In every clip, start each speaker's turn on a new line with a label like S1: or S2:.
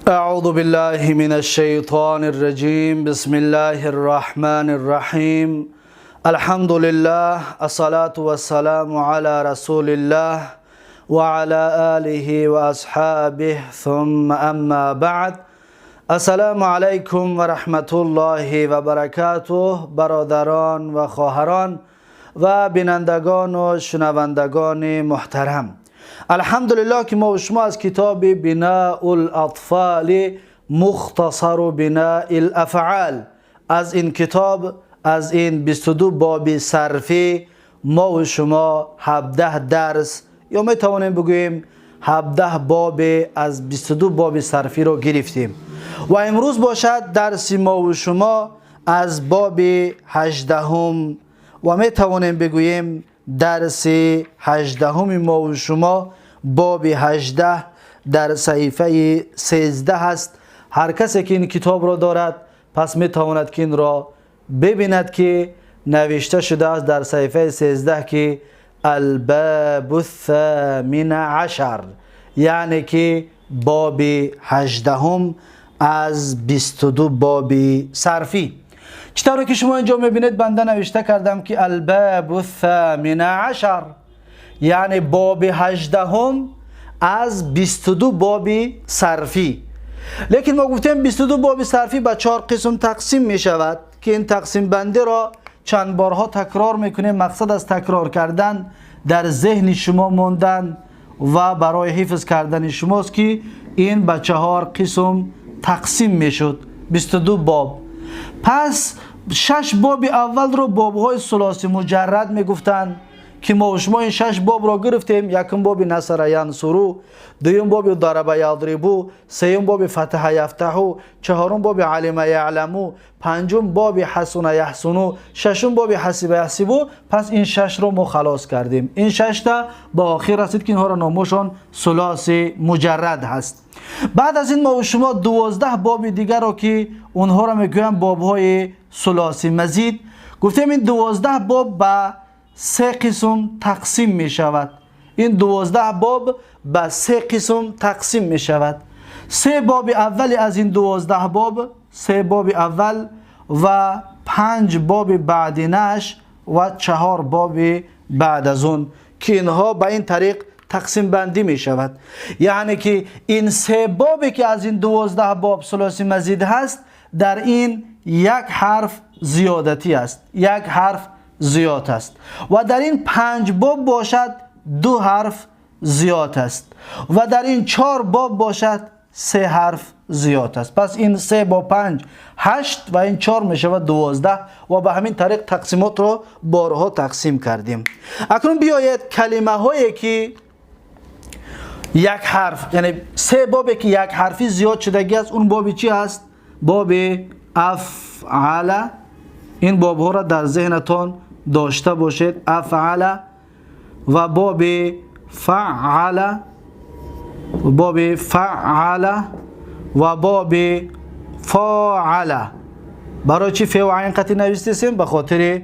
S1: أعوذ بالله من الشيطان الرجيم بسم الله الرحمن الرحيم الحمد لله الصلاة والسلام على رسول الله وعلى آله وأصحابه ثم أما بعد السلام عليكم ورحمة الله وبركاته برادران و خواهران و بینندگان و شنوندگان محترم، الحمدلله که ما و شما از کتاب بناء الاطفال مختصر بناء الافعال، از این کتاب، از این 22 باب صرفی ما و شما 17 درس یا می توانیم بگوییم 17 باب از 22 باب صرفی رو گرفتیم و امروز باشد درس ما و شما از باب 18 و می توانیم بگوییم درس 18 ما و شما باب 18 در صحیفه 13 است. هر کسی که این کتاب را دارد پس می تواند که این را ببیند که نوشته شده است در صحیفه 13 که الباب الثامن عشر، یعنی که باب 18 از 22 باب صرفی. چطور که شما اینجا میبینید بنده نوشته کردم که الباب الثامن عشر، یعنی باب 18 از 22 باب صرفی. لیکن ما گفتیم 22 باب صرفی به 4 قسم تقسیم می شود که این تقسیم بندی را چند بارها تکرار میکنیم. مقصد از تکرار کردن در ذهن شما موندن و برای حفظ کردن شماست که این به 4 قسم تقسیم میشد 22 باب. پس 6 باب اول رو باب‌های ثلاثی مجرد میگفتند که ما و شما این 6 باب را گرفتیم. یکم باب نصر ینصرو، دوم باب ضرب یضربو، سوم باب فتح یفتحو، چهارم باب علم یعلمو، پنجم باب حسن یحسنو، ششم باب حسب یحسبو. پس این 6 رو ما خلاص کردیم. این 6 تا با آخر رسید که اینها را نامشان ثلاثی مجرد هست. بعد از این ما و شما 12 باب دیگر رو که اونها را میگویم باب‌های ثلاثی مزید گفتیم. این 12 باب به 3 قسم تقسیم می شود. این 12 باب به 3 قسم تقسیم می شود. 3 باب اولی از این 12 باب، 3 باب اول و 5 باب بعدینش و 4 باب بعد از اون که اینها به این طریق تقسیم بندی می شود. یعنی که این 3 بابی که از این 12 باب ثلاثی مزید هست، در این یک حرف زیادتی است، یک حرف زیاد است. و در این 5 باب باشد 2 حرف زیاد است و در این 4 باب باشد 3 حرف زیاد است. پس این 3 با 5 8 و این 4 می شود 12 و به همین طریق تقسیمات رو بارها تقسیم کردیم. اکنون بیایید کلمه هایی که یک حرف، یعنی 3 بابی که یک حرفی زیاد شدگی است، اون بابی چی است؟ باب افعل. این باب ها را در ذهنتان داشته باشید. افعل و باب فعل، باب فعل و باب فاعل. برای چی فی و عین قطعی نوشتیم؟ به خاطر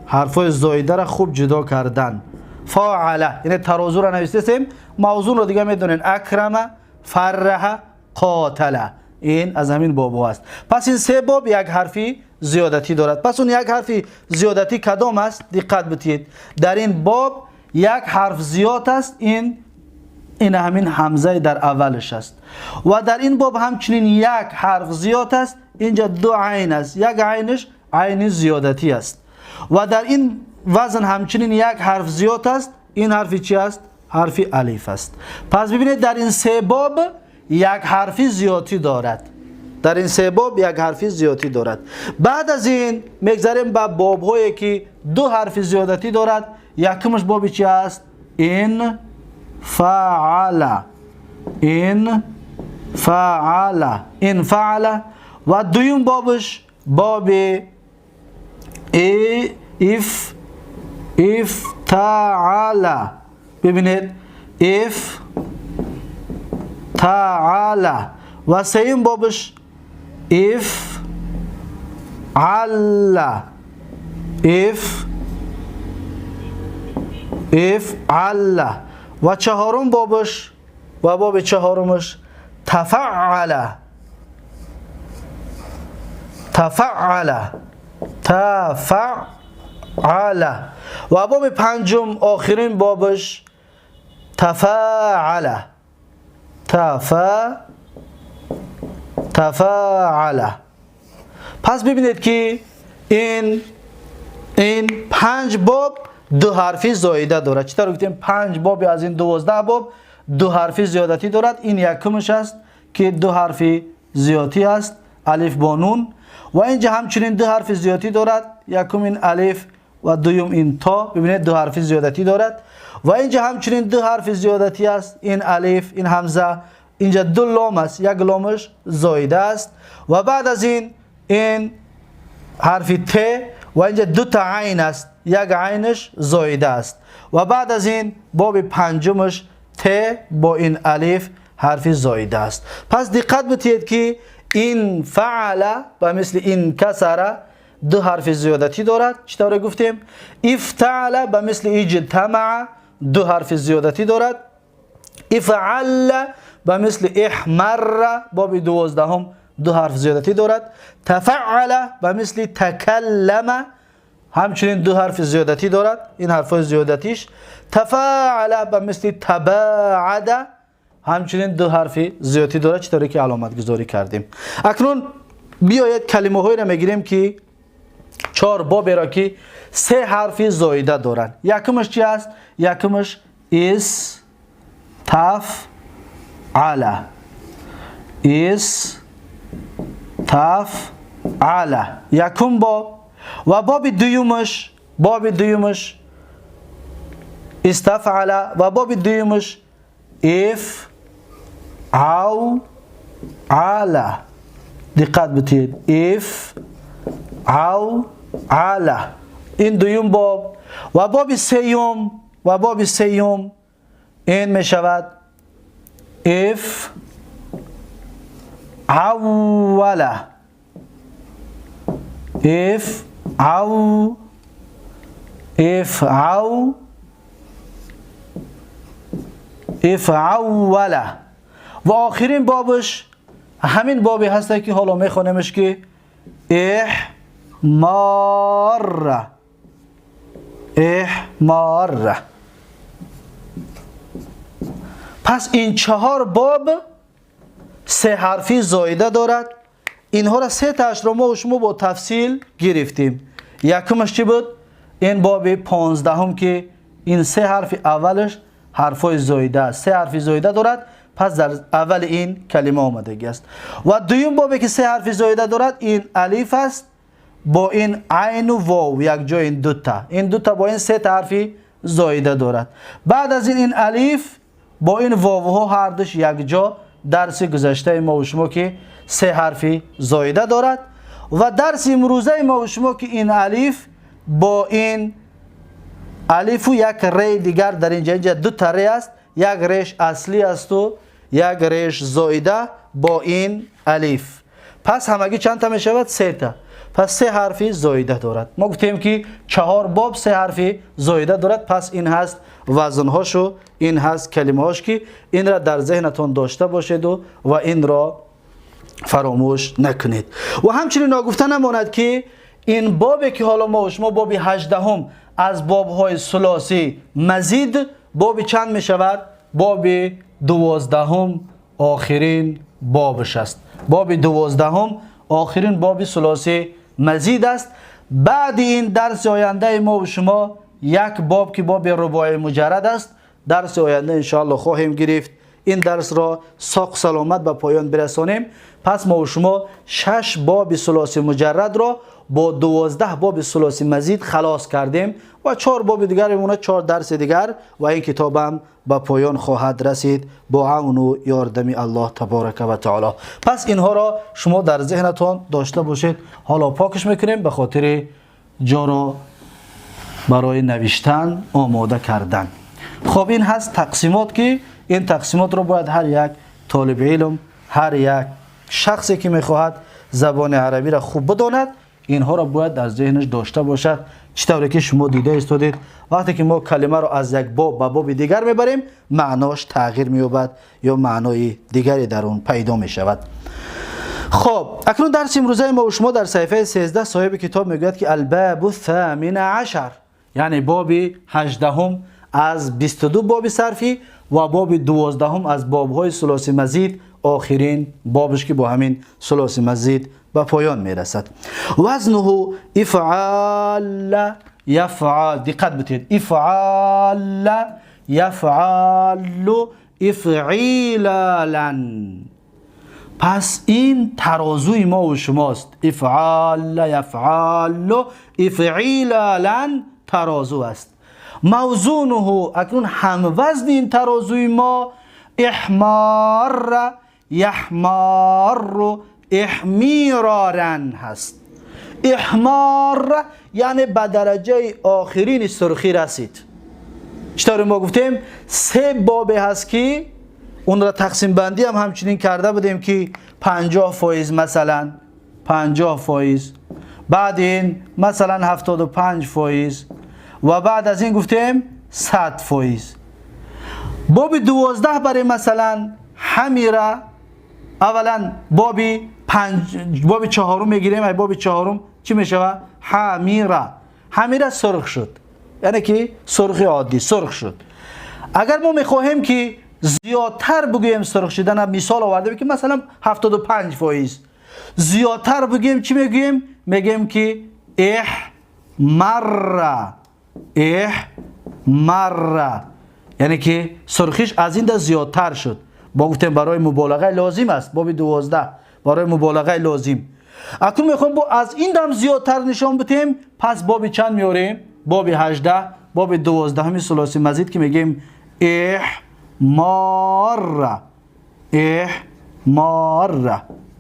S1: حرفای زایده را خوب جدا کردن. فاعل یعنی ترازو را نوشتیم. موضوع رو دیگه میدونین، اکرم، فرح، قاتل. این از همین باب است. پس این 3 باب یک حرفی زیادتی دارد. پس اون یک حرفی زیادتی کدام است؟ دقت بدید. در این باب یک حرف زیاد است. این همین حمزه در اولش است. و در این باب همچنین یک حرف زیاد است. اینجا 2 عین است. یک عینش عین زیادتی است. و در این وزن همچنین یک حرف زیاد است. این حرفی چی است؟ حرفی الف است. پس ببینید در این 3 باب یک حرفی زیادتی دارد. در این 3 باب یک حرفی زیادتی دارد. بعد از این میگذاریم به باب هایی که 2 حرفی زیادتی دارد. یکمش بابی چی است؟ این فعل، این فعل، این فعل. و دویم بابش باب افتعل. ببینید افتعل. و سوم بابش افعل، افعل. و چهارم بابش و باب چهارمش تفعل تفعل تفعل. و باب پنجم آخرین بابش تفاعل تفاعل. پس ببینید که این 5 باب دو حرفی زایده دارد. چطور گفتیم 5 باب از این 12 باب دو حرفی زیادتی دارد. این یکمش است که دو حرفی زیادتی است، الف با نون. و اینجا همچنین دو حرف زیادتی دارد، یکم این الف و دوم این تا. ببینید دو حرف زیادتی دارد. و اینجا همچنین دو حرف زیادتی است، این الف، این همزه. اینجا دو لام است، یک لامش زایده است. و بعد از این حرف ت و اینجا دو تا عین است، یک عینش زایده است. و بعد از این باب پنجمش ت با این الف حرف زایده است. پس دقت بتید که این فعل و مثل این کسره دو حرف زیادتی دارد. چطور گفتیم؟ افتعل و مثل اجتمع دو حرف زیادتی دارد. افعل و مثل احمر باب 12 دو حرف زیادتی دارد. تفعل و مثل تکلم همچنین دو حرف زیادتی دارد، این حرف زیادتیش. تفاعل و مثل تباعد همچنین دو حرف زیادتی دارد، چطوری که علامت گذاری کردیم. اکنون بیاید کلمه هایی را میگیریم که 4 باب را که 3 حرف زایده دارند. یکمش چی است؟ یکمش اس تف علا، اس تف علا، یکم باب. و باب دویمش استفعل و باب دویمش اف او علا. دقت بتید، اف او علا، این دویم باب. و باب سیوم این می شود اف اولا، اف اولا. و آخرین بابش همین بابی هسته که حالا میخونیمش که احمارا. پس این 4 باب 3 حرفی زایده دارد. اینها را 3 تاش را ما و شما با تفصیل گرفتیم. یکمش چی بود؟ این باب 15 که این 3 حرف اولش حرفای زایده است، 3 حرف زایده دارد. پس در اول این کلمه آمدگی است. و دویم بابی که 3 حرف زایده دارد این الف است با این عین و واو، یک جای این دوتا با این 3 حرفی زایده دارد. بعد از این الف با این واو ها هر دوش یک جا. درس گذشته ما و شما که 3 حرفی زایده دارد. و درس امروزه ما و شما که این الف با این الف و یک ری دیگر در اینجا 2 تا ری است، یک ریش اصلی است و یک ریش زایده با این الف. پس همگی چند تا می شود؟ 3 تا. پس 3 حرفی زایده دارد. ما گفتیم که 4 باب 3 حرفی زایده دارد. پس این هست وزنهاش و این هست کلمه هاش که این را در ذهنتون داشته باشید و این را فراموش نکنید. و همچنین نگفته نماند که این بابی که حالا ما و شما باب 18 از باب های ثلاثی مزید باب چند می شود؟ باب 12 آخرین بابش است. باب 12 آخرین باب ثلاثی مزید است. بعد این درس آینده ما و شما یک باب که باب رباعی مجرد است، درس آینده انشاءالله خواهیم گرفت. این درس را ساق سلامت به پایان برسانیم. پس ما و شما 6 باب ثلاثی مجرد را با 12 باب ثلاثی مزید خلاص کردیم و 4 باب دیگر میمونه، 4 درس دیگر و این کتاب هم به پایان خواهد رسید با عون و یاردمی الله تبارک و تعالی. پس اینها را شما در ذهنتان داشته باشید. حالا پاکش میکنیم به خاطر جا را برای نوشتن آماده کردن. خب این هست تقسیمات که این تقسیمات رو باید هر یک طالب علم، هر یک شخصی که میخواهد زبان عربی را خوب بداند اینها را باید در ذهنش داشته باشد. چطوری که شما دیده استودید وقتی که ما کلمه رو از یک باب به باب دیگر میبریم معناش تغییر مییابد یا معنای دیگری در اون پیدا میشود. خب اکنون درس امروزه ما و شما در صفحه 13 صاحب کتاب میگوید که الباب الثامن عشر، یعنی باب 18 از 22 باب صرفی و باب 12 از بابهای ثلاثی مزید، آخرین بابش که با همین ثلاثی مزید به پایان میرسد. وزنه افعال یفعل، دقت بتید، افعال یفعل افعیلا. پس این ترازوی ما و شماست. افعال یفعل افعیلا ترازو است. موزونه، اکنون هم وزن این ترازوی ما احمار یحمار احمیرارن هست. احمار یعنی به درجه آخرین سرخی رسید. چطور ما گفتیم 3 باب هست که اون را تقسیم بندی هم همچنین کرده بودیم که 50% مثلا 50%، بعد این مثلا 75% و بعد از این گفتیم 100%. باب 12 برای مثلا همیره اولا باب 4 میگیریم. باب 4 چی میشه؟ همیره سرخ شد، یعنی که سرخی عادی سرخ شد. اگر ما میخواهیم که زیادتر بگوییم سرخ شدن، مثال آورده که مثلا 75%، زیادتر بگوییم چی میگوییم؟ میگیم که احمر، یعنی که سرخیش از این ده زیادتر شد. با گفتیم برای مبالغه لازم است. باب 12 برای مبالغه لازم. اکنون میخوام از این دم زیادتر نشان بدیم، پس باب چند میاریم؟ باب 18 باب 12 همین ثلاثی مزید که میگیم احمار.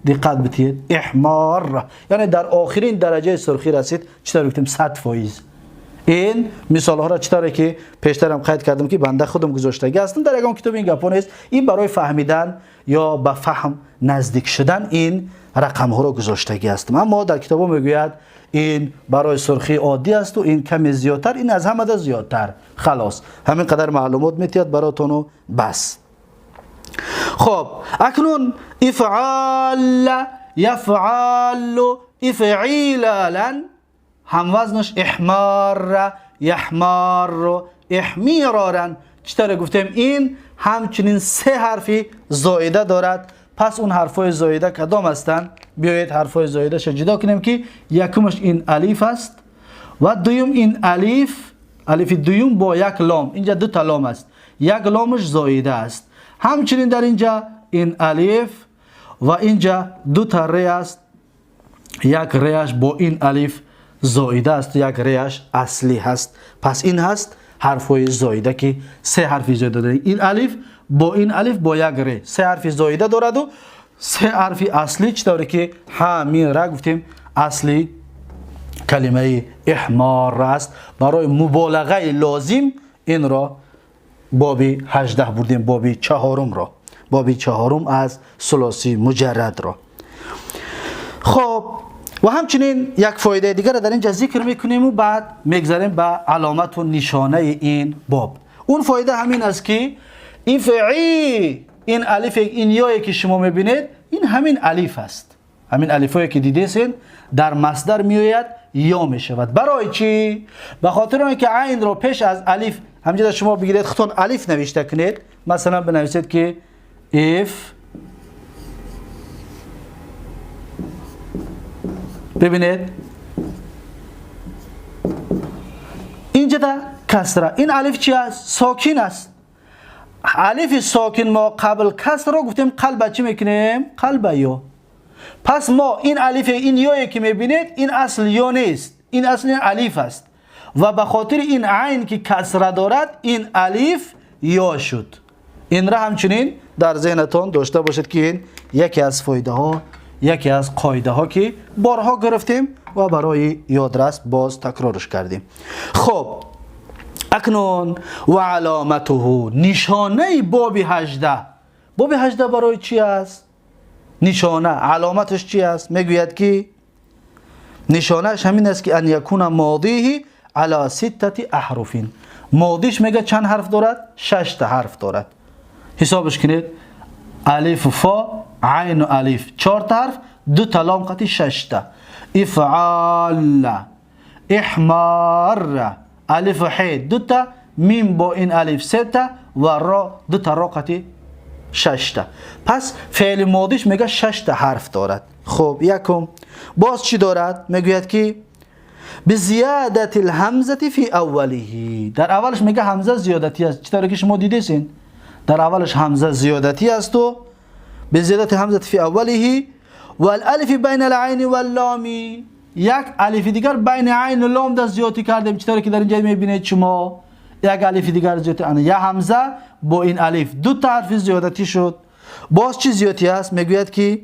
S1: دقت بتید، احمار یعنی در آخرین درجه سرخی رسید. چطور گفتیم؟ 100%. این مثال ها را چطوره که پیشترم قید کردم که بنده خودم گذاشتگی هستم در یگان کتاب این گپا نیست. این برای فهمیدن یا به فهم نزدیک شدن این رقم ها را گذاشتگی هستم. اما در کتاب میگوید این برای سرخی عادی است و این کمی زیادتر، این از همه ده زیادتر. خلاص همین قدر معلومات میتید براتون و بس. خب اکنون افعال یفعل افعیلا هم وزنش احمار یحمار احمیرارن. چطور گفتیم؟ این همچنین 3 حرفی زائده دارد. پس اون حرفای زائده کدام هستند؟ بیایید حرفای زائده ش جدا کنیم که یکمش این الف است و دوم این الف دوم با یک لام. اینجا 2 تا لام است، یک لامش زائده است. همچنین در اینجا این الف و اینجا 2 تا ری است، یک ریش با این الف زائده است، یک ریش اصلی هست. پس این هست حرفای زائده که 3 حرفی زائده داره. این الف با یک ری 3 حرفی زائده دارد و 3 حرفی اصلی. چطوری که همیره گفتیم اصلی کلمه احمار است. برای مبالغه لازم این را باب 18 بردیم، باب 4 را، باب 4 از ثلاثی مجرد را. خب و همچنین یک فایده دیگر در اینجا ذکر میکنیم و بعد میگذاریم به علامت و نشانه این باب. اون فایده همین است که این فعی، این الف، این یایی که شما میبینید این همین الف است. همین الفایی که دیدین در مصدر میآید یا میشود. برای چی؟ به خاطر اینکه عین را پیش از الف همینجا شما بگیرید خودتون الف نوشته کنید. مثلا بنویسید که اف، ببینید اینجا دا کسره. این الف چی است؟ ساکن است. الف ساکن ما قبل کسر رو گفتیم قلب چی میکنیم؟ قلب یا. پس ما این الف این یایی که میبینید این اصل یا نیست، این اصل این الف است و به خاطر این عین که کسره دارد این الف یا شد. این را همچنین در ذهنتون داشته باشید که این یکی از فایده ها، یکی از قاعده ها که بارها گرفتیم و برای یادرس باز تکرارش کردیم. خب اکنون و علامته، نشانه باب 18. باب 18 برای چی است؟ نشانه علامتش چی است؟ میگوید که نشانش همین است که ان یکون ماضیه علی 6 احرف. ماضیش میگه چند حرف دارد؟ 6 تا حرف دارد. حسابش کنید. الف فا عین و الف 4 تا حرف، 2 تا لام قطعی 6 تا. افعال، احمر، الف و ح 2 تا، میم با این الف 3 تا و را 2 تا را قطعی 6 تا. پس فعل ماضیش میگه 6 تا حرف دارد. خب یکم باز چی دارد؟ میگوید که بزیادت الهمزه فی اوله. در اولش میگه همزه زیادتی است. چطوری که شما دیدین؟ در اولش همزه زیادتی است و بزیادت همزه فی اوله و الالف بین العین و اللام. یک الف دیگر بین عین و لام دست زیادتی کردیم. چطوری که در اینجا میبینید شما یک الف دیگر زیادتی، یا همزه با این الف 2 تا حرف زیادتی شد. باز چی زیادتی است؟ میگوید که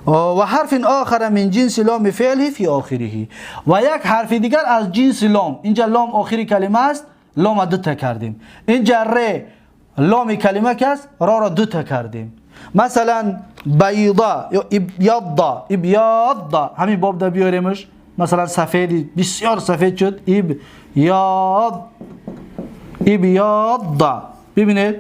S1: و حرف آخر من جنس لام فعله فی آخره. و یک حرف دیگر از جنس لام. اینجا لام آخری کلمه است، لام 2 تا کردیم. اینجا ر لام کلمه که است، را 2 تا کردیم. مثلا بیضا یا ابیضا، ابیضا همین باب دا بیاریمش. مثلا سفید، بسیار سفید شد، ابیضا. ببینید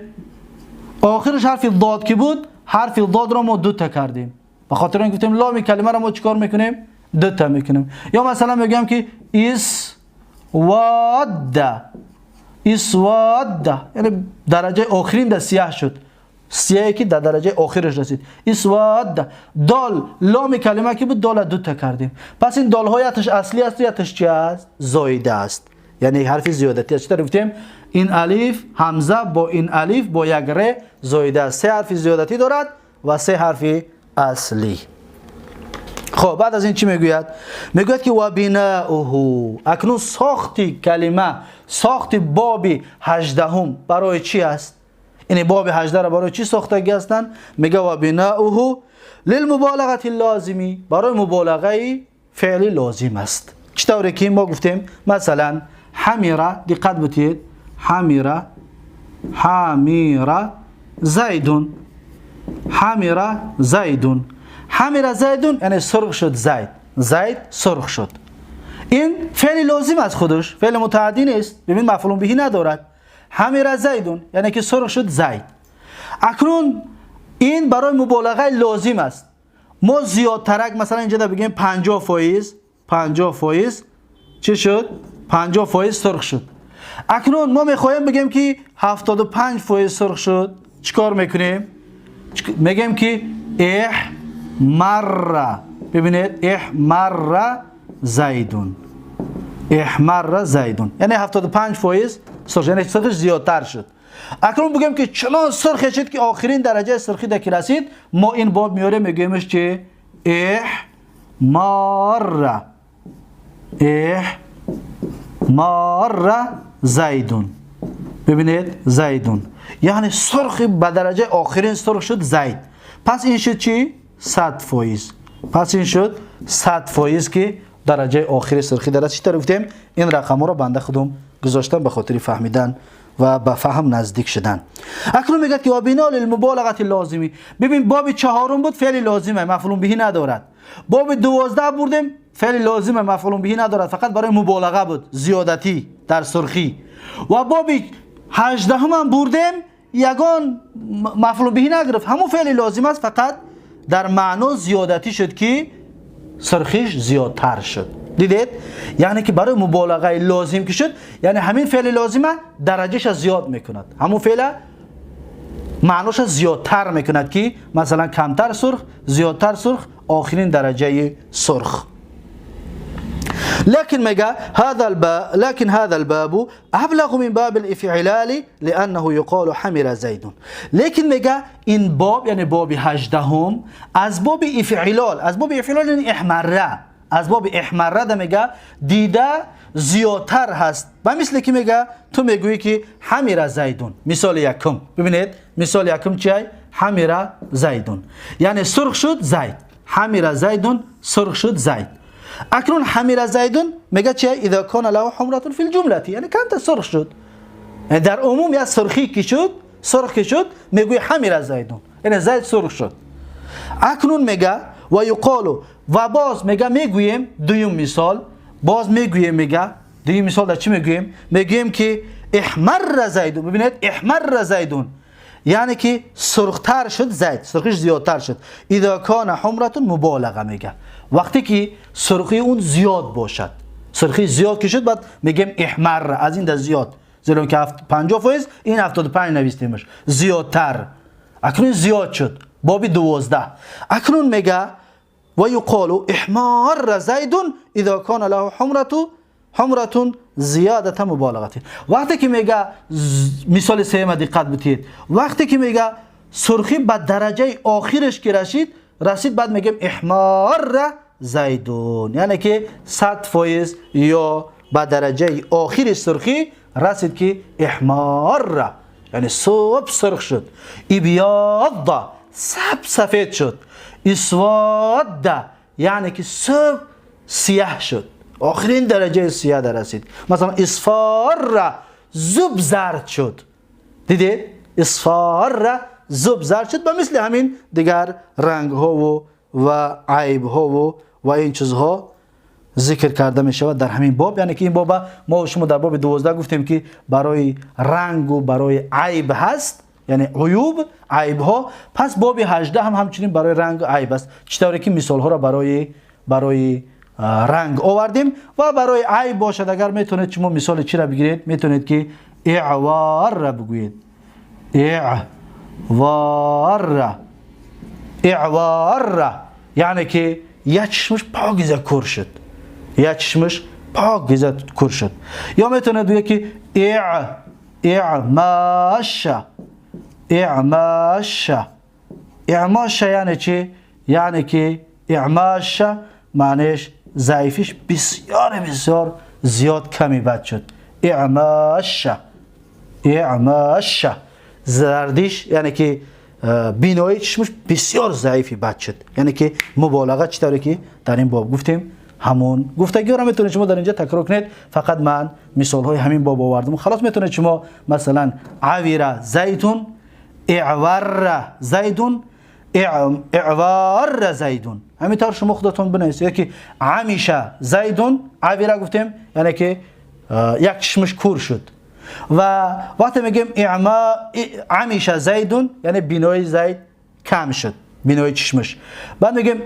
S1: آخرش حرف ضاد که بود، حرف ضاد را ما 2 تا کردیم. بخاطر اینکه گفتیم لام کلمه را ما چیکار میکنیم؟ 2 تا میکنیم. یا مثلا میگم که اسود، یعنی درجه آخرین در سیاه شد، سیاهی که در درجه آخرش رسید. اسود. دال لام کلمه که بود، دال 2 تا کردیم. پس این دال های اتش اصلی است، اتش چی است؟ زایده است، یعنی حرف زیادتی است. چطور گفتیم؟ این الف همزه با این الف با یک ر زایده است. 3 حرف زیادتی دارد و 3 حرف اصلی. خب بعد از این چی میگوید؟ میگوید که و بناؤه. اکنون ساختی کلمه، ساخت بابی 18 برای چی است؟ این باب 18 را برای چی ساختگی هستند؟ میگه و بناؤه للمبالغه اللازمی، برای مبالغه فعلی لازم است. چطوری که ما گفتیم مثلا حمیره، دقت بتید، حمیره زیدون، حمیره زیدون، حمیره زیدون یعنی سرخ شد زید، زید سرخ شد. این فعل لازم از خودش، فعل متعدی نیست. ببین مفعول به ندارد. حمیره زیدون یعنی که سرخ شد زید. اکنون این برای مبالغه لازم است. ما زیادترک مثلا اینجا بگیم 50% چه شد؟ 50% سرخ شد. اکنون ما میخوایم بگیم که 75% سرخ شد. چیکار میکنیم؟ میگیم که احمر. ببینید احمر زیدون، احمر زیدون یعنی 75% سرخ، یعنی سرخش زیادتر شد. اکنون بگیم که چنان سرخ شد که آخرین درجه سرخی در رسید، ما این باب میاریم میگیمش چه؟ احمر زیدون. ببینید زیدون یعنی سرخ به درجه آخرین سرخ شد زید. پس این شد چی؟ 100%. پس این شد 100% که درجه آخری سرخی دارد. چی طور گفتیم؟ این رقم ها را بنده خودم گذاشتم به خاطر فهمیدن و به فهم نزدیک شدن. اکنون میگه که و بنا للمبالغه لازمی. ببین باب 4 بود، فعل لازمه، مفعول به ندارد. باب 12 بردیم، فعل لازمه، مفعول به ندارد، فقط برای مبالغه بود، زیادتی در سرخی. و باب 18 هم بردیم، یگان مفعول به نگرفت، همون فعل لازم است، فقط در معنا زیادتی شد که سرخیش زیادتر شد. دیدید؟ یعنی که برای مبالغه لازم که شد، یعنی همین فعل لازمه درجهش زیاد میکند، همون فعل معناش زیادتر میکند که مثلا کمتر سرخ، زیادتر سرخ، آخرین درجه سرخ. لكن هذا الباب ابلغ من باب الافعلال لانه يقال حمر زيد. لیکن میگه این باب یعنی باب 18 از باب افعلال، از باب افعلال یعنی احمره، از باب احمره ده میگه دیده زیادتر هست. و مثل که میگه تو میگویی که حمر زیدون. مثال یکم ببینید، مثال یکم چیه؟ حمر زیدون یعنی سرخ شد زید، حمر زیدون سرخ شد زید. اکنون حمر زیدون میگه چیه؟ اذا کان له حمرة فی الجمله، یعنی کمتر سرخ شد، در عموم یا سرخی که شد، سرخ که شد، میگوی حمر زیدون یعنی زید سرخ شد. اکنون میگه و یقال و باز میگوییم دویم مثال باز میگوییم دویم مثال در چی میگوییم که احمر زیدون. ببینید احمر زیدون یعنی که سرختر شد زید، سرخیش زیادتر شد. اذا کان حمرة مبالغه میگه وقتی که سرخی اون زیاد باشد، سرخی زیاد که شد بعد میگیم احمر، از این در زیاد، زیرا که 50% این 75 نویستیمش زیادتر. اکنون زیاد شد. بابی 12 اکنون میگه و یقال احمر زیدون اذا کان له حمرة زیادت مبالغه. وقتی که میگه مثال سوم دقت بتید، وقتی که میگه سرخی به درجه آخرش که رسید بعد میگیم احمر زیدون، یعنی که 100% یا به درجه آخر سرخی رسید که احمر یعنی صبح سرخ شد. ابیض سفید شد. اسود یعنی که صبح سیاه شد، آخرین درجه سیاه در رسید. مثلا اصفار زب زرد شد، دیدید اصفار زب زرد شد. و مثل همین دیگر رنگ ها و عیب ها و این چیزها ذکر کرده می شود در همین باب. یعنی که این باب ما شما در باب 12 گفتیم که برای رنگ و برای عیب هست، یعنی عیب ها. پس باب 18 هم همچنین برای رنگ و عیب است. چطوری که مثال ها را برای رنگ آوردیم و برای عیب باشد اگر میتونید شما مثال چی را بگیرید، میتونید که اعوار را بگویید. اعوار یعنی که یک چشمش پاکیزه کور شد، یک چشمش پاکیزه کور شد. یا میتونید بگویید که اعماش یعنی چی؟ یعنی که اعماش معنیش ضعیفیش بسیار زیاد کمی بد شد. اعماش زردیش یعنی که بینایی چشمش بسیار ضعیفی بد شد، یعنی که مبالغه چطوری که در این باب گفتیم همون گفتگی را میتونید شما در اینجا تکرار کنید. فقط من مثال های همین باب آوردم، خلاص میتونید شما مثلا عویر زیدون، اعور زیدون، اعوار زیدون، همینطور شما خودتون بنویسید. یکی عمیشه زیدون، عویره گفتیم یعنی که یک چشمش کور شد. و وقتی میگیم عمیشه زیدون یعنی بینایی زید کم شد، بینایی چشمش. بعد میگیم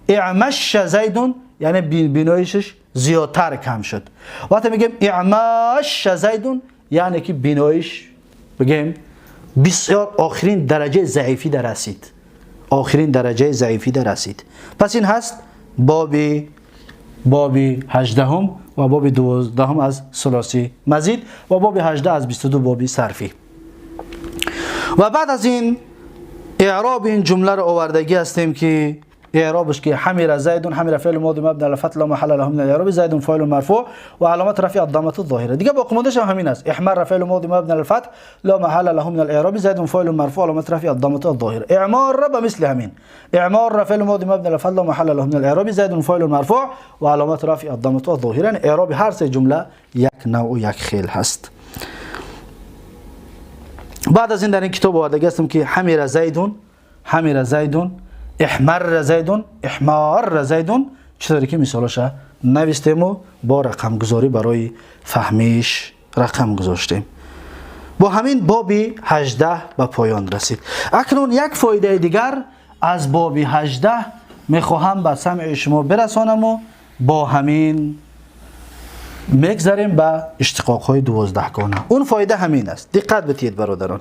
S1: اعمش زیدون یعنی بیناییش زیادتر کم شد. وقتی میگیم اعماش زیدون یعنی که بیناییش بگیم بسیار آخرین درجه ضعیفی در رسید، آخرین درجه ضعیفی در رسید. پس این هست بابی 18 و بابی 12 از ثلاثی مزید و بابی 18 از 22 بابی صرفی. و بعد از این اعراب این جمله رو آوردگی هستیم که اعرابش که حمیر زیدون، حمیر فعل ماضی مبنی علی الفتح لا محل له من الاعراب، زیدون فاعل مرفوع و علامت رفع الضمه الظاهره. دیگه باقی موندهش همین است. احمر فعل ماضی مبنی علی الفتح لا محل له من الاعراب، زیدون فاعل مرفوع علامت رفع الضمه الظاهره. اعمار بمثل همین. اعمار فعل ماضی مبنی علی الفتح لا محل له من الاعراب، زیدون فاعل مرفوع و علامت رفع الضمه الظاهره. یعنی اعراب هر سه جمله یک نوع و یک خیل هست. بعد از این در این کتاب آورده هستم که حمیر زیدون، احمر زیدون، احمار زیدون، چطوری که مثالش نوشتیم و با رقم گذاری برای فهمیش رقم گذاشتیم. با همین بابی 18 به پایان رسید. اکنون یک فایده دیگر از بابی 18 میخواهم به سمع شما برسانم و با همین میگذاریم به اشتقاق‌های 12 گانه. اون فایده همین است. دقت بتید برادران.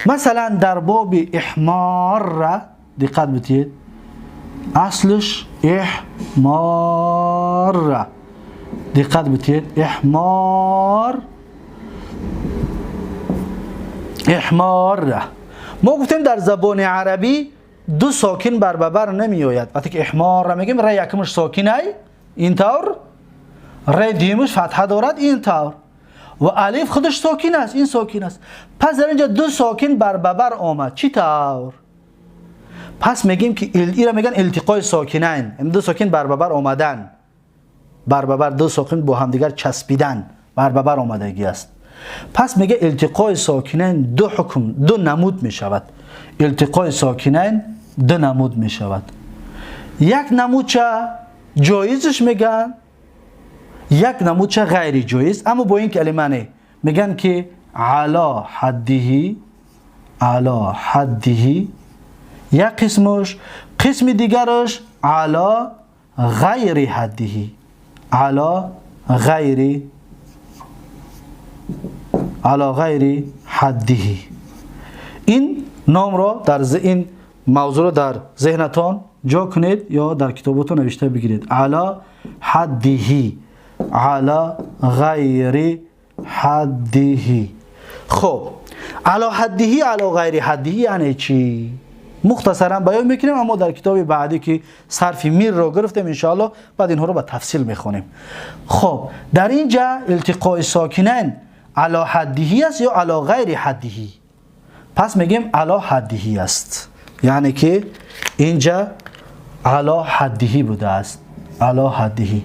S1: مثلا در باب احمار دقت بتید، اصلش احمار. دقت بتید احمار. ما گفتیم در زبان عربی دو ساکن بر نمی آید. وقتی که احمار را میگیم ر یکمش ساکنه اینطور، ر دیمش فتحه دارد اینطور و الف خودش ساکن است، این ساکن است. پس در اینجا دو ساکن بر آمد. چی طور؟ پس میگیم که این را میگن التقای ساکنین، این دو ساکن بر آمدن، بر دو ساکن با همدیگر چسبیدن، بر آمدگی است. پس میگه التقای ساکنین دو حکم، دو نمود میشود. التقای ساکنین دو نمود میشود. یک نمودچه جایزش میگن، یک نمودچه غیر جایز، اما با این کلمه نه، میگن که علا حدهی، علا حدهی یک قسمش، قسم دیگرش علا غیر حدهی، علا غیر حدهی. این نام را در این موضوع را در ذهنتان جا کنید یا در کتابتون نوشته بگیرید. علا حدهی، علا غیر حدهی. خب علا حدهی، علا غیر حدهی یعنی چی؟ مختصرا بیان میکنیم، اما در کتاب بعدی که سرفی میر را گرفتیم انشاءالله بعد اینها رو به تفصیل میخونیم. خب در اینجا التقاء ساکنین علا حدهی است یا علا غیر حدهی؟ پس میگیم علا حدهی است، یعنی که اینجا علا حدهی بوده است، علا حدهی،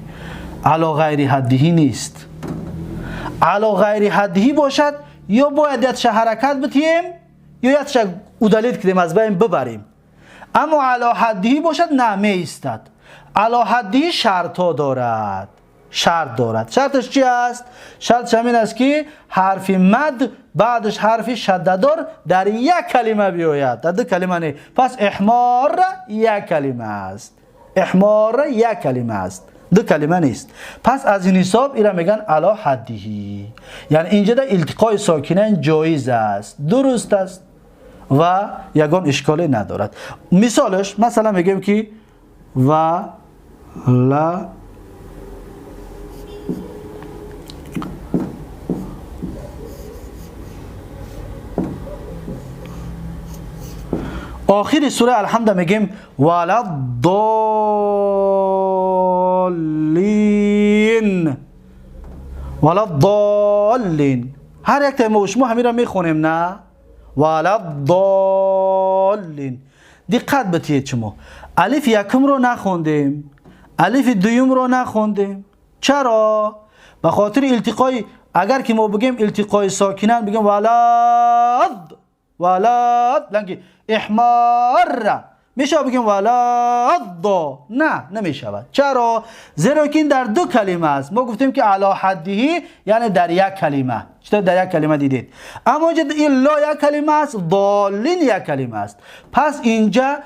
S1: علا غیر حدهی نیست. علا غیر حدهی باشد یا باید یادش حرکت بتیم یا یادش اودالید کدیم از بین ببریم. اما علا حدهی باشد نه می ایستد. علا حدهی شرط ها دارد، شرط دارد. شرطش چی است؟ شرطش همین است که حرف مد بعدش حرف شددار در یک کلمه بیاید، در دو کلمه نه. پس احمار یک کلمه است، احمار یک کلمه است، دو کلمه نیست. پس از این حساب اینا میگن علا حدهی، یعنی اینجا در التقاء ساکنین جایز است، درست است و یگان اشکالی ندارد. مثالش مثلا میگیم که و لا آخر سوره الحمد میگیم ولا الضالین، ولا الضالین. هر یک تایم شما همین را میخونیم نه؟ ولا الضالین. دقت بتید شما الف یکم رو نخوندیم، الف دوم رو نخوندیم. چرا؟ به خاطر التقای، اگر که ما بگیم التقای ساکنان بگیم ولد ولد لنگی احمر، میشه بگیم ولد، نه نمیشود. چرا؟ زیرا که این در دو کلمه است. ما گفتیم که علا حدهی یعنی در یک کلمه، چطور در یک کلمه دیدید. اما اینجا این لا یک کلمه است، ضالین یک کلمه است. پس اینجا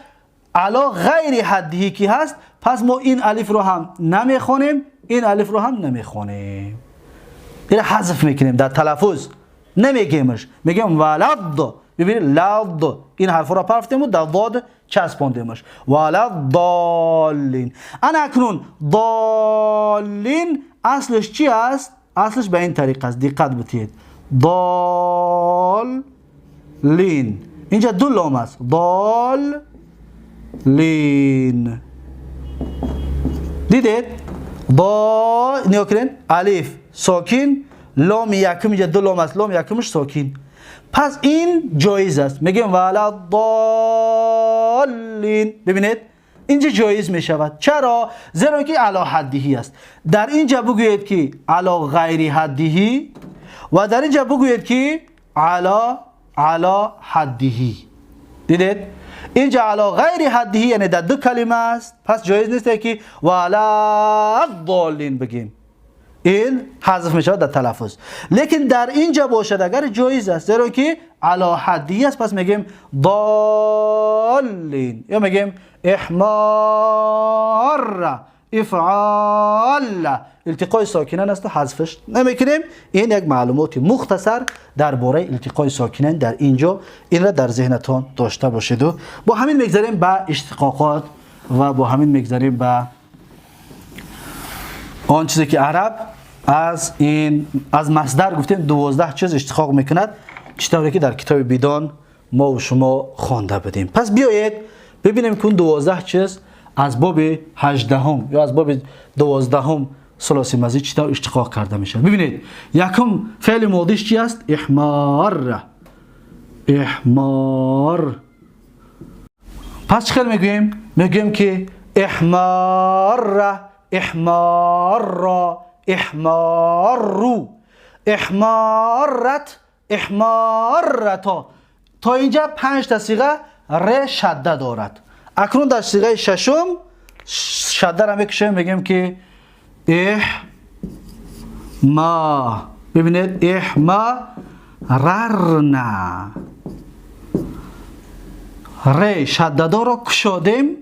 S1: علا غیر حدهی که هست، پس ما این الف رو هم نمیخونیم، این الف رو هم نمیخونیم، این حذف میکنیم، در تلفظ نمیگیمش، میگیم ولد. ببینید لد این حرف را پرفتیم و در ضاد چسباندیمش، ولد ضالین. انا اکنون ضالین اصلش چی است؟ اصلش به این طریق است، دقت بتید. ضالین اینجا دو لام است، ضالین. دیدید؟ نیا کنین الف ساکن، لام یکم اینجا دو لام است، لام یکمش ساکن. پس این جایز است، میگیم ولا ضالین. ببینید اینجا جایز می شود. چرا؟ زیرا که علا حدهی است. در اینجا بگویید که علا غیر حدهی و در اینجا بگویید که علا حدهی. دیدید؟ اینجا علا غیر حدهی یعنی در دو کلمه است، پس جایز نیست که ولا ضالین بگیم، این حذف می شود در تلفظ. لیکن در اینجا باشد اگر جایز است، زیرا که علا حدهی است، پس میگیم ضالین یا میگیم احمار افعال. التقاء ساکنان است و حذفش نمیکنیم. این یک معلومات مختصر درباره التقاء ساکنان در اینجا، این را در ذهنتان داشته باشید. و با همین میگذاریم به اشتقاقات و با همین میگذاریم به آن چیزی که عرب از مصدر گفتیم 12 چیز اشتقاق میکند، چطوری که در کتاب بیدان ما و شما خوانده بدیم. پس بیایید ببینیم که 12 چیز از باب 18 یا از باب 12 ثلاثی مضی چطور اشتقاق کرده میشه. ببینید یکم فعل ماضیش چی است؟ احمار. احمار. پس چه میگوییم؟ میگوییم که احمار، احمار، احمارو، احمارت، احمارتا. تا اینجا 5 تا صیغه ر شده دارد. اکنون در صیغه ششم شده را میکشیم میگیم که ما. ببینید احمررنا، ری شده رو کشادیم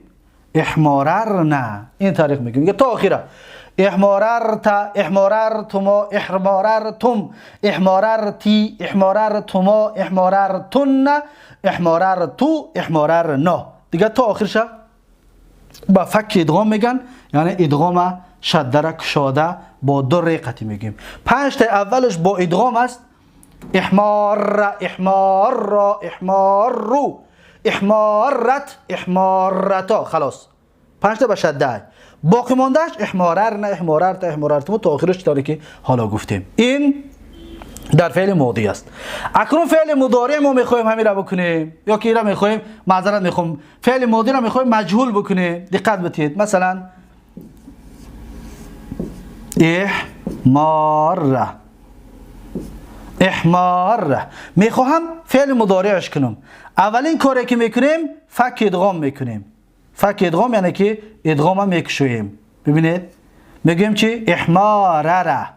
S1: احمررنا. این طریق میگیم تا آخره. احمررت، احمررتما، احمررتم، احمررتی، احمررتما، احمررتن، احمررتو، احمررنا. دیگه تا آخرش با فک ادغام میگن، یعنی ادغام شده را کشاده با دو ریقتی میگیم. 5 تا اولش با ادغام است. احمار، احمار، احمارو، احمارت، احمارتا. خلاص 5 تا به شده. باقی ماندهش احماررنا، احماررت، احماررتم تا آخرش طوری که حالا گفتیم. این در فعل ماضی است. اکنون فعل مضارع ما میخوایم همین را بکنیم، یا که را میخوایم، معذرت میخوام، فعل ماضی را میخوایم مجهول بکنیم. دقت بدید. مثلا احماره، احماره. میخواهم فعل مضارعش کنم. اولین کاری که میکنیم فک ادغام میکنیم. فک ادغام یعنی که ادغام میکشویم. ببینید میگیم چی؟ احماره،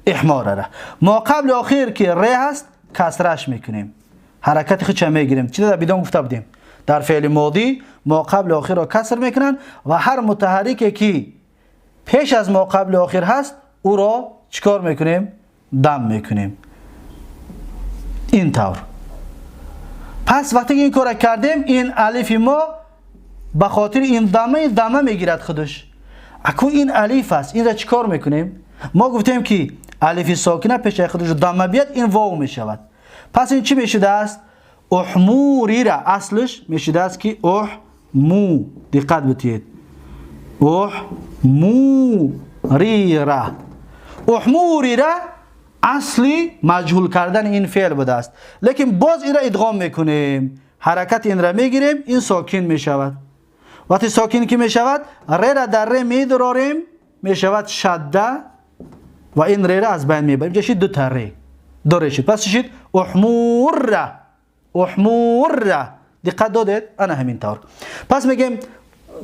S1: احماره. ما قبل آخر که ر هست کسرش میکنیم، حرکت خودش میگیریم. چی در بیدون گفته بودیم؟ در فعل ماضی ما قبل آخر را کسر میکنن و هر متحرکی که پیش از ما قبل آخر هست او را چیکار میکنیم؟ دم میکنیم. این طور. پس وقتی این کار کردیم این الف ما به خاطر این دمه میگیرد خودش. اکو این الف است، این را چیکار میکنیم؟ ما گفتیم که الف ساکنه پیش خودش دمه بیاد این واو میشود. پس این چی میشده است؟ احموری را اصلش میشده است که احمو. دقت بدید. احموری را، احموری را اصلی مجهول کردن این فعل بوده است، لیکن باز این را ادغام میکنیم، حرکت این را میگیریم، این ساکن میشود. وقتی ساکن که میشود ر را در ر میدراریم میشود شده و این ر را از بین میبریم. چه شد؟ دو تا ر داره شد. پس شد احموره، احموره. دقت دادید؟ انا همین طور. پس میگیم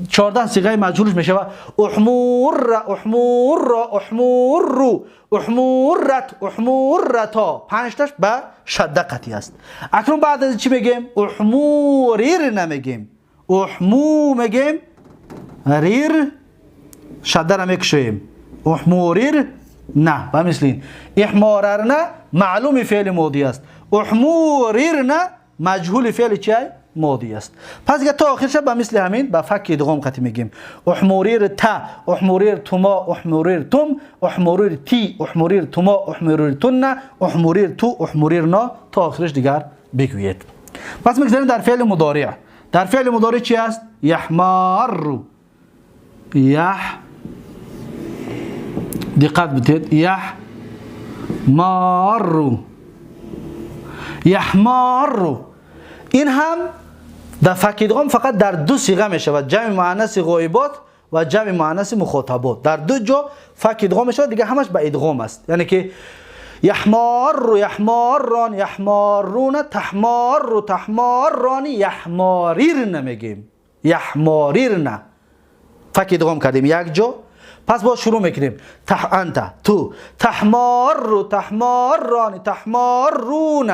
S1: 14 صیغه مجهولش میشود احموره، احموره، احمورو، احمورت، احمورتا. 5 تاش به شده قطعی است. اکنون بعد از چی میگیم؟ احموریر نمیگیم، احمو میگیم، ریر شده را میکشیم، احموریر نه. و مثل احماررنا معلوم فعل ماضی است، احموریرنا مجهول فعل چیه؟ ماضی است. پس دیگه تا آخرش به مثل همین به فک ادغام قطعی میگیم. احموریر تا، احموریر توما، احموریر توم، احموریر تی، احموریر توما، احموریر تون، احموریر تو، احموریر نا تا آخرش دیگر بگویید. پس میگذاریم در فعل مضارع. در فعل مضارع چی است؟ یحمارو، دقت بدید. یحمارو، یحمارو. این هم در فک ادغام فقط در 2 صیغه می شود، جمع مؤنث غایبات و جمع مؤنث مخاطبات. در 2 جا فک ادغام می شود، دیگه همش به ادغام است. یعنی که یحمار، یحماران، یحمارون، تحمار، تحمارانی، یحماریر نمیگیم، یحماریر نه. فک ادغام کردیم یک جا. پس با شروع میکنیم. انت، تو، تحمار، تحمارانی، تحمارون،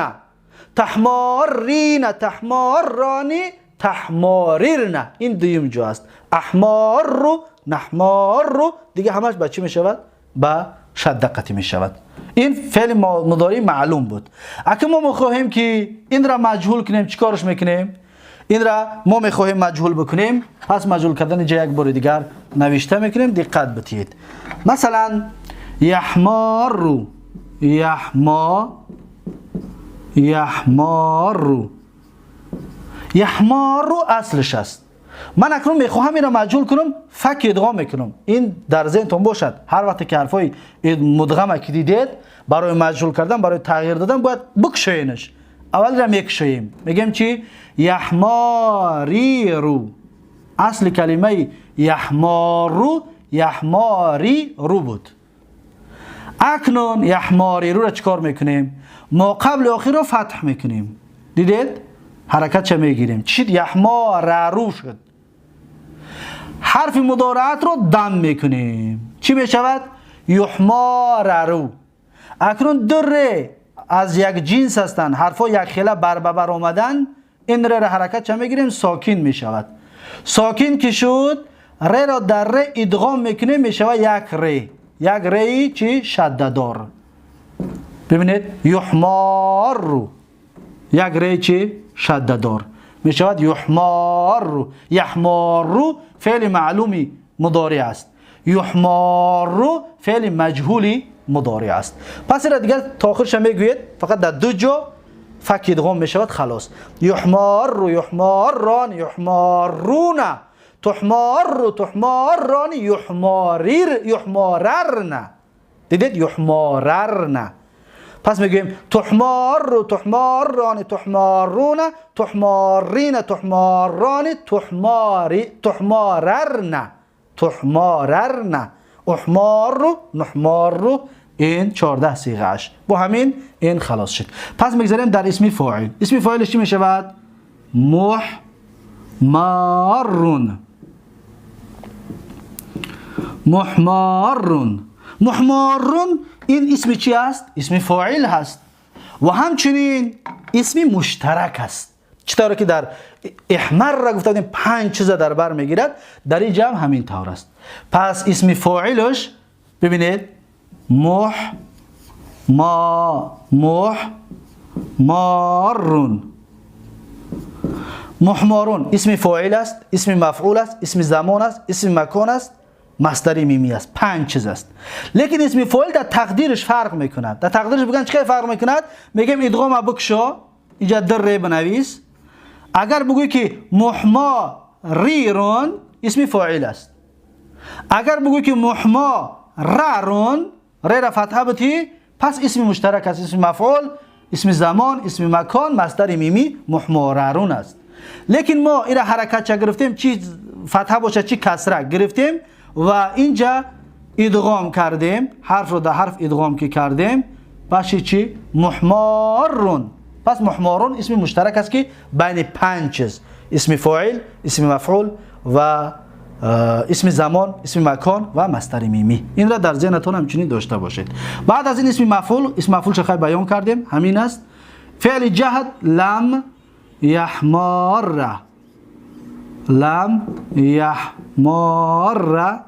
S1: تحمارین، تحمارانی، تحماریرن. این دویم جا است. احمار رو، نحمار رو دیگه همش به چی می شود؟ به شده قطعی می شود. این فعل مضارع معلوم بود. اگه ما میخواهیم که این را مجهول کنیم چیکارش میکنیم؟ این را ما میخواهیم مجهول بکنیم، پس مجهول کردن جا یک بار دیگر نوشته میکنیم. دقت بدید. مثلا یحمارو، یحمارو، یحمارو اصلش است. من اکنون میخواهم این را مجهول کنم، فک ادغام میکنم. این در ذهنتون باشد. هر وقت که حرفای مدغم که دیدید برای مجهول کردن، برای تغییر دادن باید بکشوینش. اول را میکشویم، میگیم چی؟ یحماریرو. اصل کلمه یحمارو یحماری رو بود. اکنون یحماری رو را چکار میکنیم؟ ما قبل آخر رو فتح میکنیم. دیدید؟ حرکت چه میگیریم؟ چی؟ یحمار رو شد. حرف مضارعت رو دم میکنیم. چی میشود؟ یحماررو. اکنون دو ر از یک جنس هستند، حرفا یک خیله بر بر آمدن، این ر حرکت چه میگیریم؟ ساکن میشود. ساکن که شد، ر را در ر ادغام میکنیم، میشود یک ر. یک ری چی؟ شده دار. ببینید یحماررو، یک ری چی؟ شده دار میشود یحماررو. یحماررو فعل معلومی مضارع است، یحماررو فعل مجهولی مضارع است. پس را دیگر تا آخرش میگوید، فقط در دو جا فک ادغام میشود، خلاص. یحماررو، یحمارران، یحماررون، تحماررو، تحمارران، یحماررن. دیدید؟ یحماررن. پس میگویم تحماررو، تحمارران، تحماررون، تحمارین، تحمارران، تحماررن، تحماررن، احماررو، نحماررو. این 14 صیغه اش با همین این خلاص شد. پس میگذاریم در اسم فاعل. اسم فاعلش چی میشود؟ محمارون، محمارون. محمارون این اسم چی است؟ اسم فاعل هست و همچنین اسم مشترک است. چطوری که در احمر گفته بودیم 5 چیز در بر میگیرد، در اینجا هم همین طور است. پس اسم فاعلش ببینید محمارون. محمارون اسم فاعل است، اسم مفعول است، اسم زمان است، اسم مکان است، مصدر میمی است. 5 چیز است. لیکن اسم فاعل در تقدیرش فرق میکند. در تقدیرش بگن چه فرق میکند؟ میگیم ادغام بکشا، اینجا در ر بنویس. اگر بگویی که محماریرون اسم فاعل است. اگر بگویی که محماررون، ر را فتحه بتی، پس اسم مشترک است، اسم مفعول، اسم زمان، اسم مکان، مصدر میمی محماررون است. لیکن ما این حرکت چه گرفتیم؟ چی فتحه باشه چی کسره گرفتیم و اینجا ادغام کردیم. حرف رو در حرف ادغام که کردیم، باشه چی؟ محمارون. پس محمارون اسم مشترک است که بین 5 چیز، اسم فاعل، اسم مفعول و اسم زمان، اسم مکان و مصدر میمی. این را در ذهنتون همچنین داشته باشید. بعد از این اسم مفعول، اسم مفعول چه بیان کردیم؟ همین است. فعل جهت لم یحمار، لم یحمار،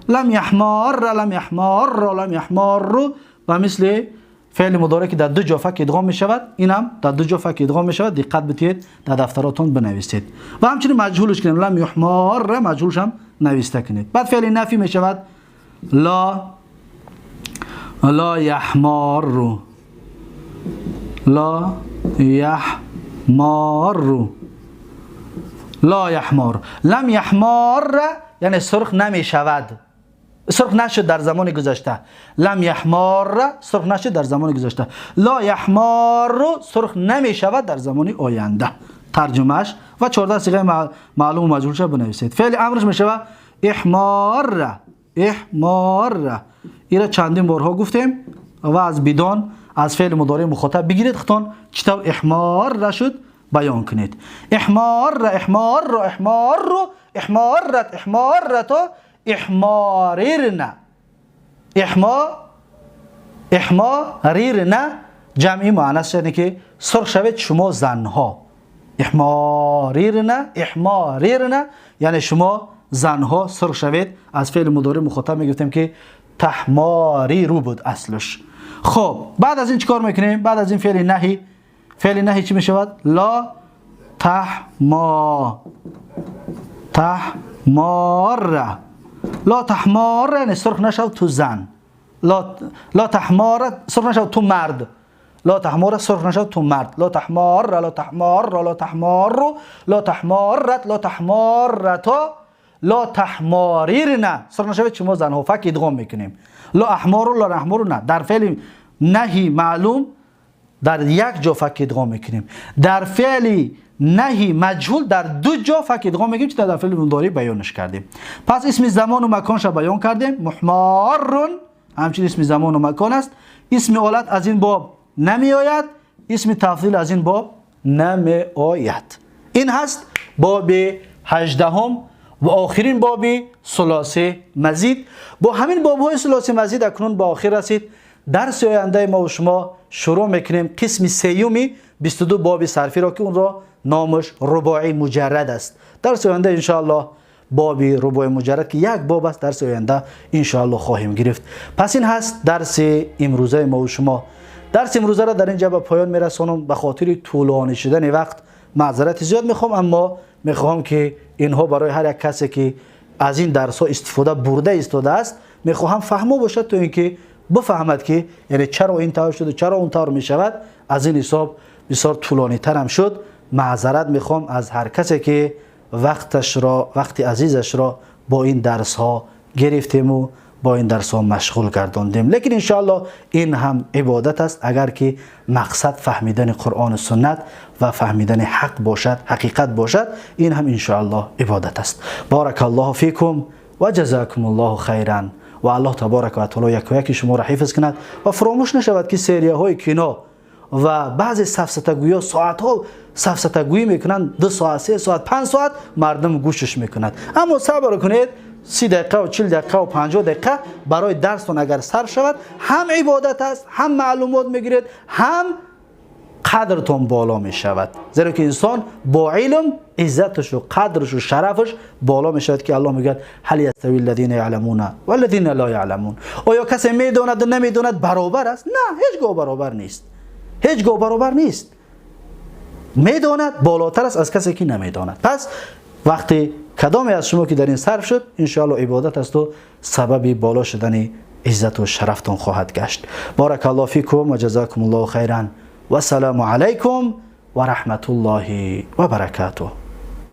S1: لم یحمار، لم یحمار، لم یحمار. و مثل فعل مضارع که در دو جا فک ادغام می شود، این هم در دو جا فک ادغام می شود. دقت بدید در دفتراتون بنویسید. و همچنین مجهولش کنید، لم یحمار، مجهولش هم نوشته کنید. بعد فعل نفی می شود لا یحمار، لا یحمار، لا یحمار. لم یحمار یعنی سرخ نمی شود، سرخ نشد در زمان گذشته. لم یحمار سرخ نشد در زمان گذشته. لا یحمار سرخ نمی شود در زمان آینده. ترجمهش و 14 صیغه معلوم و مجهولش بنویسید. فعل امرش می شود احمار، احمار. این چندین بارها گفتیم و از بدان از فعل مضارع مخاطب بگیرید، خودتون چطور احمار شد بیان کنید. احمار، احمار، احمار، احمارت، احمارت، احماریرن. احماریرن جمعی مؤنث یعنی که سرخ شوید شما زنها. احماریرن، احماریرن یعنی شما زنها سرخ شوید. از فعل مضارع مخاطب میگفتیم که تحماری رو بود اصلش. خب بعد از این چیکار میکنیم؟ بعد از این فعل نهی، فعل نهی چی میشود؟ لا تحمار، لا تحمار یعنی سرخ نشود تو زن. لا تحمار سرخ نشود تو مرد. لا تحمار سرخ نشود تو مرد. لا تحمار، لا تحمار، لا تحمار، لا تحمارت، لا تحمارت، لا تحماریرن سرخ نشود شما زنها. فک ادغام میکنیم. لا احمار، لا احمار نه. در فعل نهی معلوم در یک جا فک ادغام میکنیم. در فعل نهی مجهول در دو جا فک ادغام میگیم که در فعل مضارع بیانش کردیم. پس اسم زمان و مکانش بیان کردیم. محمارون همچنین اسم زمان و مکان است. اسم آلت از این باب نمی آید، اسم تفضیل از این باب نمی آید. این هست باب 18 و آخرین بابی ثلاثی مزید. با همین باب‌های ثلاثی مزید اکنون به آخر رسید. درس آینده ما و شما شروع میکنیم قسم سیومی 22 باب صرفی را که اون را نامش رباعی مجرد است. درس آینده ان شاء الله بابی رباعی مجرد که یک باب است، درس آینده ان شاء الله خواهیم گرفت. پس این هست درس امروزه ما و شما. درس امروزه را در اینجا به پایان میرسانم. به خاطر طولانی شدن وقت معذرت زیاد میخوام، اما میخوام که اینها برای هر یک کسی که از این درس ها استفاده برده ایستاده است میخوام فهمو باشد، تا اینکه بفهمد که یعنی چرا این طور شد و چرا اون طور میشود. از این حساب بسیار طولانی تر هم شد. معذرت میخوام از هر کسی که وقت عزیزش را با این درس ها گرفتیم و با این درس ها مشغول گرداندیم. لیکن انشاءالله این هم عبادت است، اگر که مقصد فهمیدن قرآن و سنت و فهمیدن حق باشد، حقیقت باشد، این هم انشاءالله عبادت است. بارک الله فیکم و جزاکم الله خیرا و الله تبارک و تعالی یک و یک شما را حفظ کند و فراموش نشود که سریه های کینا و بعضی سفسطه‌گویی ها ساعت ها سفسطه‌گویی میکنند، 2 ساعت 3 ساعت 5 ساعت مردم گوشش میکنند. اما صبر کنید، 30 دقیقه و 40 دقیقه و 50 دقیقه برای درستون اگر صرف شود، هم عبادت است، هم معلومات میگیرید، هم قدرتون بالا می شود. زیرا که انسان با علم عزتش و قدرش و شرفش بالا می شود، که الله میگه هل یستوی الذین یعلمون و الذین لا یعلمون. آیا کسی میداند و نمیداند برابر است؟ نه، هیچگاه برابر نیست. هیچگاه برابر نیست. میداند بالاتر است از کسی که نمیداند. پس وقتی کدامی از شما که در این صرف شد، انشاءالله عبادت است و سبب بالا شدن عزت و شرفتون خواهد گشت. بارک الله فیکم و جزاکم الله خیرا و السلام علیکم و رحمت الله و برکاته.